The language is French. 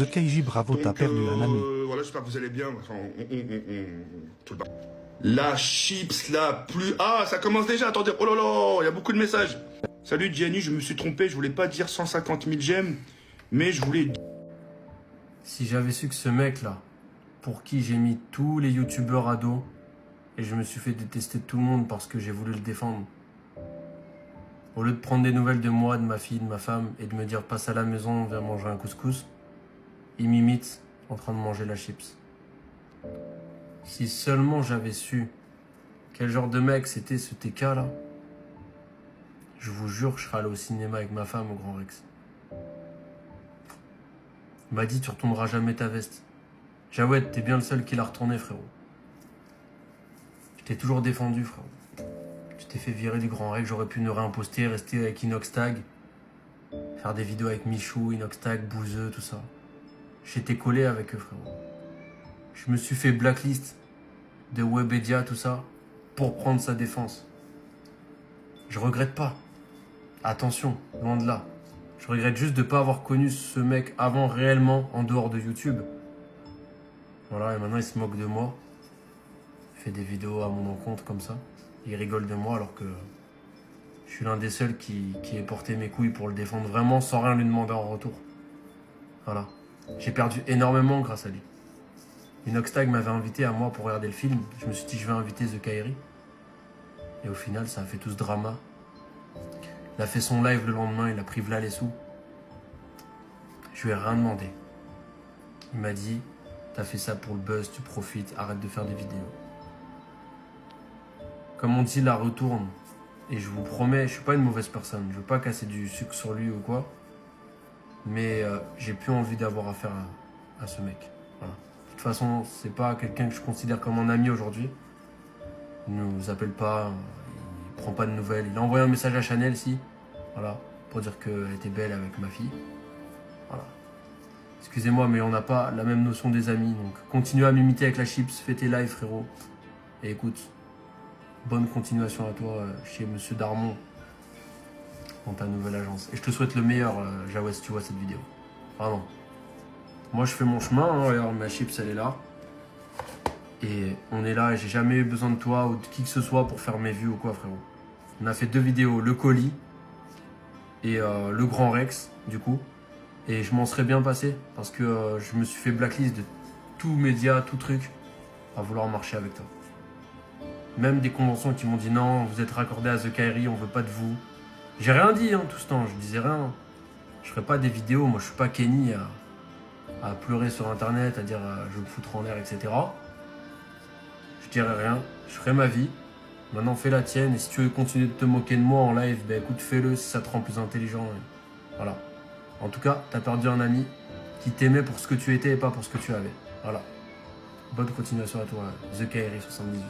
The KJ, bravo, t'as perdu un ami. Voilà, j'espère que vous allez bien. Enfin, tout le bas. La chips, la plus... Ah, ça commence déjà, attendez. Oh là là, il y a beaucoup de messages. Salut Gianni, je me suis trompé, je voulais pas dire 150 000 j'aime, mais je voulais... Si j'avais su que ce mec-là, pour qui j'ai mis tous les youtubeurs à dos, et je me suis fait détester de tout le monde parce que j'ai voulu le défendre, au lieu de prendre des nouvelles de moi, de ma fille, de ma femme, et de me dire passe à la maison, on vient manger un couscous, il m'imite en train de manger la chips. Si seulement j'avais su quel genre de mec c'était ce TK là, je vous jure que je serais allé au cinéma avec ma femme au Grand Rex. Il m'a dit tu retourneras jamais ta veste. Jawed, t'es bien le seul qui l'a retourné, frérot. Je t'ai toujours défendu, frérot. Tu t'es fait virer du Grand Rex, j'aurais pu ne réimposter, rester avec Inoxtag, faire des vidéos avec Michou, Inoxtag, Bouzeux, tout ça. J'étais collé avec eux, frérot. Je me suis fait blacklist de Webedia, tout ça, pour prendre sa défense. Je regrette pas. Attention, loin de là. Je regrette juste de pas avoir connu ce mec avant réellement en dehors de YouTube. Voilà, et maintenant il se moque de moi. Il fait des vidéos à mon encontre comme ça. Il rigole de moi alors que je suis l'un des seuls qui ait porté mes couilles pour le défendre vraiment sans rien lui demander en retour. Voilà. J'ai perdu énormément grâce à lui. Inoxtag m'avait invité à moi pour regarder le film. Je me suis dit je vais inviter The Kairi. Et au final ça a fait tout ce drama. Il a fait son live le lendemain, il a pris v'là les sous. Je lui ai rien demandé. Il m'a dit t'as fait ça pour le buzz, tu profites, arrête de faire des vidéos. Comme on dit, la retourne. Et je vous promets, je suis pas une mauvaise personne. Je veux pas casser du sucre sur lui ou quoi. Mais j'ai plus envie d'avoir affaire à ce mec. Voilà. De toute façon, c'est pas quelqu'un que je considère comme un ami aujourd'hui. Il nous appelle pas, il prend pas de nouvelles. Il a envoyé un message à Chanel, si. Voilà. Pour dire qu'elle était belle avec ma fille. Voilà. Excusez-moi, mais on n'a pas la même notion des amis. Donc continue à m'imiter avec la chips, fais tes lives, frérot. Et écoute, bonne continuation à toi chez Monsieur Darmon dans ta nouvelle agence. Et je te souhaite le meilleur, Jawed, si tu vois cette vidéo. Pardon. Moi, je fais mon chemin. Hein, regarde, ma chips, elle est là. Et on est là et j'ai jamais eu besoin de toi ou de qui que ce soit pour faire mes vues ou quoi, frérot. On a fait 2 vidéos, le colis et le Grand Rex, du coup. Et je m'en serais bien passé parce que je me suis fait blacklist de tout média, tout truc à vouloir marcher avec toi. Même des conventions qui m'ont dit non, vous êtes raccordé à The Kairi, on veut pas de vous. J'ai rien dit hein, tout ce temps, je disais rien. Je ferai pas des vidéos, moi je suis pas Kenny à pleurer sur internet, à dire je me foutre en l'air, etc. Je dirai rien, je ferai ma vie. Maintenant fais la tienne et si tu veux continuer de te moquer de moi en live, ben écoute fais-le si ça te rend plus intelligent. Et voilà. En tout cas, t'as perdu un ami qui t'aimait pour ce que tu étais et pas pour ce que tu avais. Voilà. Bonne continuation à toi, The Kairi 78.